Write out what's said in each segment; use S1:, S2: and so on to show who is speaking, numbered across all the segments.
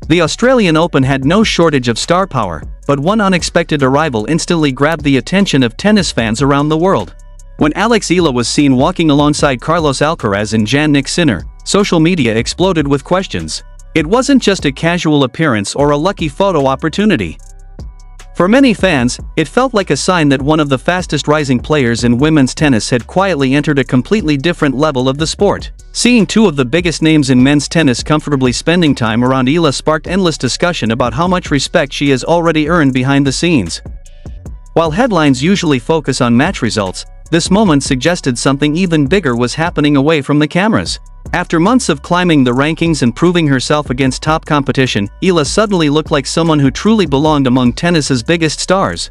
S1: The Australian Open had no shortage of star power, but one unexpected arrival instantly grabbed the attention of tennis fans around the world. When Alex Eala was seen walking alongside Carlos Alcaraz and Jannik Sinner, social media exploded with questions. It wasn't just a casual appearance or a lucky photo opportunity. For many fans, it felt like a sign that one of the fastest rising players in women's tennis had quietly entered a completely different level of the sport. Seeing two of the biggest names in men's tennis comfortably spending time around Eala sparked endless discussion about how much respect she has already earned behind the scenes. While headlines usually focus on match results, this moment suggested something even bigger was happening away from the cameras. After months of climbing the rankings and proving herself against top competition, Eala suddenly looked like someone who truly belonged among tennis's biggest stars.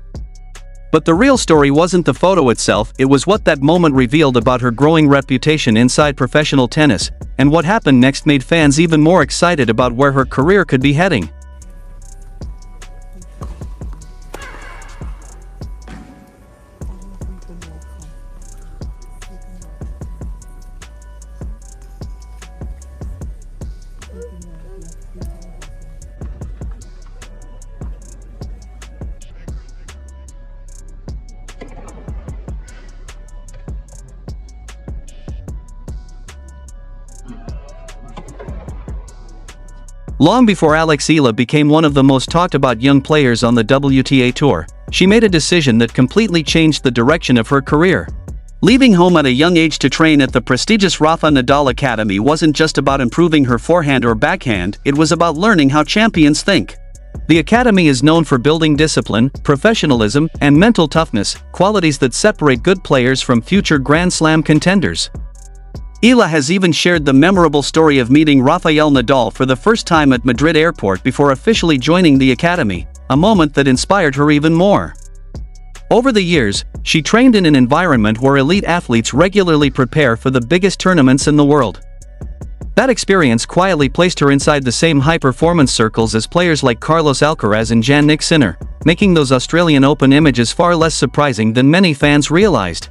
S1: But the real story wasn't the photo itself, it was what that moment revealed about her growing reputation inside professional tennis, and what happened next made fans even more excited about where her career could be heading. Long before Alex Eala became one of the most talked about young players on the WTA Tour, she made a decision that completely changed the direction of her career. Leaving home at a young age to train at the prestigious Rafa Nadal Academy wasn't just about improving her forehand or backhand, it was about learning how champions think. The academy is known for building discipline, professionalism, and mental toughness, qualities that separate good players from future Grand Slam contenders. Eala has even shared the memorable story of meeting Rafael Nadal for the first time at Madrid airport before officially joining the academy, a moment that inspired her even more. Over the years, she trained in an environment where elite athletes regularly prepare for the biggest tournaments in the world. That experience quietly placed her inside the same high-performance circles as players like Carlos Alcaraz and Jannik Sinner, making those Australian Open images far less surprising than many fans realized.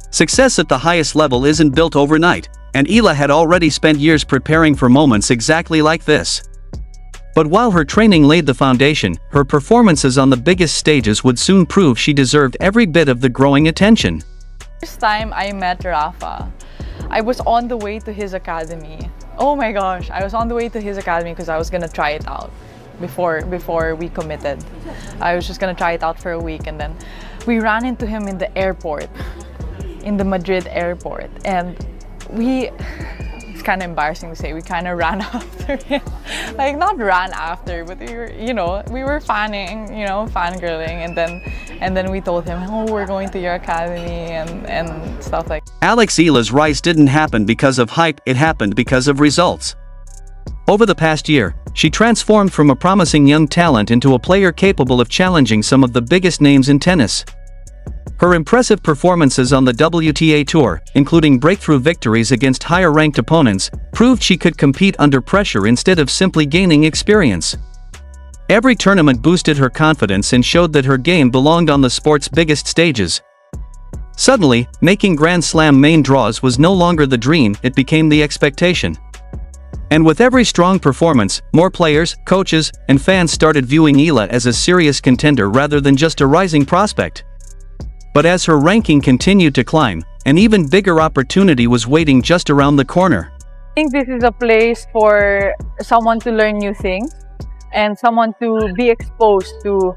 S1: Success at the highest level isn't built overnight, and Eala had already spent years preparing for moments exactly like this. But while her training laid the foundation, her performances on the biggest stages would soon prove she deserved every bit of the growing attention.
S2: First time I met Rafa, I was on the way to his academy. Oh my gosh, I was on the way to his academy because I was gonna try it out before we committed. I was just gonna try it out for a week, and then we ran into him in the airport. In the Madrid airport, and it's kind of embarrassing to say, we kind of ran after him. Like, not ran after, but we were fanning, fangirling, and then we told him, oh, we're going to your academy and stuff like that.
S1: Alex Eala's rise didn't happen because of hype, it happened because of results. Over the past year, she transformed from a promising young talent into a player capable of challenging some of the biggest names in tennis. Her impressive performances on the WTA Tour, including breakthrough victories against higher-ranked opponents, proved she could compete under pressure instead of simply gaining experience. Every tournament boosted her confidence and showed that her game belonged on the sport's biggest stages. Suddenly, making Grand Slam main draws was no longer the dream, it became the expectation. And with every strong performance, more players, coaches, and fans started viewing Eala as a serious contender rather than just a rising prospect. But as her ranking continued to climb, an even bigger opportunity was waiting just around the corner.
S2: I think this is a place for someone to learn new things and someone to be exposed to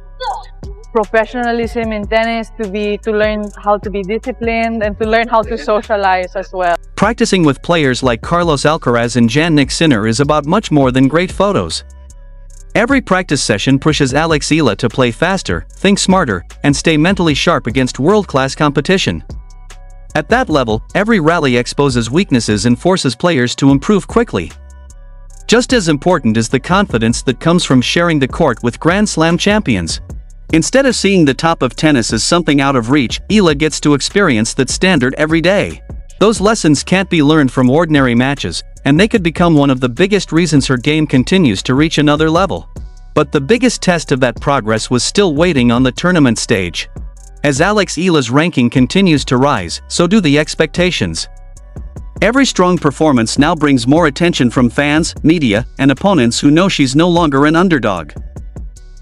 S2: professionalism in tennis, to learn how to be disciplined and to learn how to socialize as well.
S1: Practicing with players like Carlos Alcaraz and Jannik Sinner is about much more than great photos. Every practice session pushes Alex Eala to play faster, think smarter, and stay mentally sharp against world-class competition. At that level, every rally exposes weaknesses and forces players to improve quickly. Just as important is the confidence that comes from sharing the court with Grand Slam champions. Instead of seeing the top of tennis as something out of reach, Eala gets to experience that standard every day. Those lessons can't be learned from ordinary matches, and they could become one of the biggest reasons her game continues to reach another level. But the biggest test of that progress was still waiting on the tournament stage. As Alex Eala's ranking continues to rise, so do the expectations. Every strong performance now brings more attention from fans, media, and opponents who know she's no longer an underdog.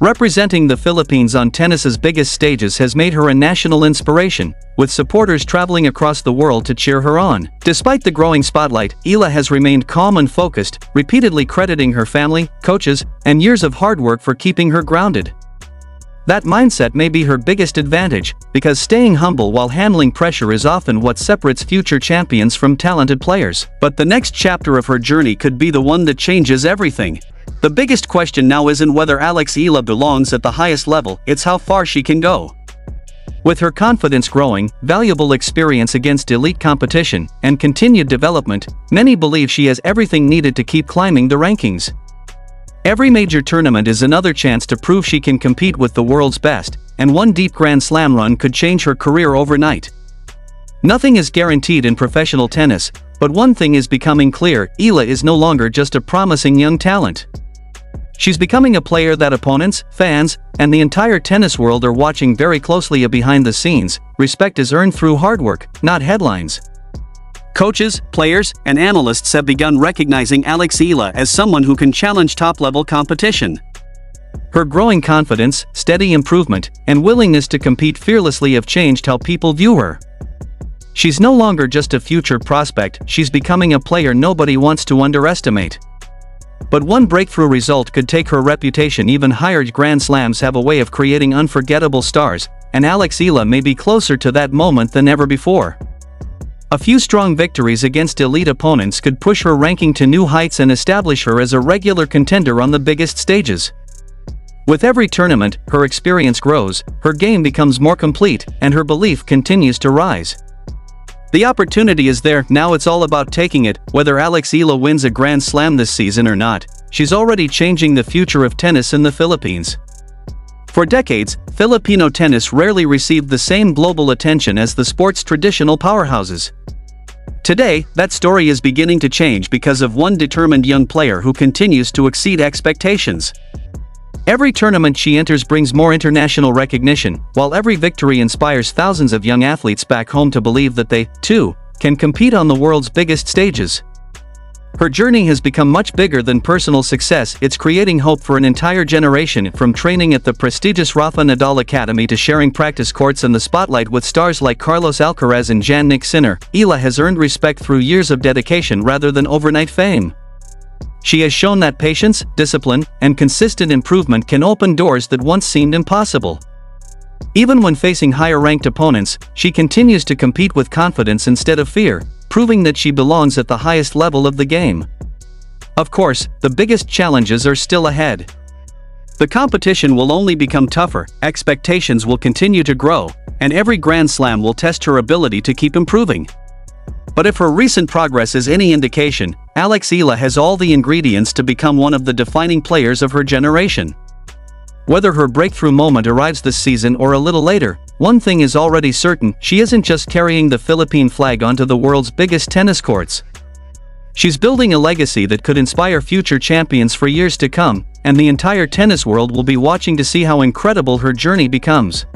S1: Representing the Philippines on tennis's biggest stages has made her a national inspiration, with supporters traveling across the world to cheer her on. Despite the growing spotlight, Eala has remained calm and focused, repeatedly crediting her family, coaches, and years of hard work for keeping her grounded. That mindset may be her biggest advantage, because staying humble while handling pressure is often what separates future champions from talented players. But the next chapter of her journey could be the one that changes everything. The biggest question now isn't whether Alex Eala belongs at the highest level, it's how far she can go. With her confidence growing, valuable experience against elite competition, and continued development, many believe she has everything needed to keep climbing the rankings. Every major tournament is another chance to prove she can compete with the world's best, and one deep Grand Slam run could change her career overnight. Nothing is guaranteed in professional tennis, but one thing is becoming clear: Eala is no longer just a promising young talent. She's becoming a player that opponents, fans, and the entire tennis world are watching very closely. Behind the scenes, respect is earned through hard work, not headlines. Coaches, players, and analysts have begun recognizing Alex Eala as someone who can challenge top-level competition. Her growing confidence, steady improvement, and willingness to compete fearlessly have changed how people view her. She's no longer just a future prospect, she's becoming a player nobody wants to underestimate. But one breakthrough result could take her reputation even higher. Grand Slams have a way of creating unforgettable stars, and Alex Eala may be closer to that moment than ever before. A few strong victories against elite opponents could push her ranking to new heights and establish her as a regular contender on the biggest stages. With every tournament, her experience grows, her game becomes more complete, and her belief continues to rise. The opportunity is there, now it's all about taking it. Whether Alex Eala wins a Grand Slam this season or not, she's already changing the future of tennis in the Philippines. For decades, Filipino tennis rarely received the same global attention as the sport's traditional powerhouses. Today, that story is beginning to change because of one determined young player who continues to exceed expectations. Every tournament she enters brings more international recognition, while every victory inspires thousands of young athletes back home to believe that they, too, can compete on the world's biggest stages. Her journey has become much bigger than personal success. It's creating hope for an entire generation. From training at the prestigious Rafa Nadal Academy to sharing practice courts in the spotlight with stars like Carlos Alcaraz and Jannik, Eala has earned respect through years of dedication rather than overnight fame. She has shown that patience, discipline, and consistent improvement can open doors that once seemed impossible. Even when facing higher-ranked opponents, she continues to compete with confidence instead of fear, proving that she belongs at the highest level of the game. Of course, the biggest challenges are still ahead. The competition will only become tougher, expectations will continue to grow, and every Grand Slam will test her ability to keep improving. But if her recent progress is any indication, Alex Eala has all the ingredients to become one of the defining players of her generation. Whether her breakthrough moment arrives this season or a little later, one thing is already certain: she isn't just carrying the Philippine flag onto the world's biggest tennis courts. She's building a legacy that could inspire future champions for years to come, and the entire tennis world will be watching to see how incredible her journey becomes.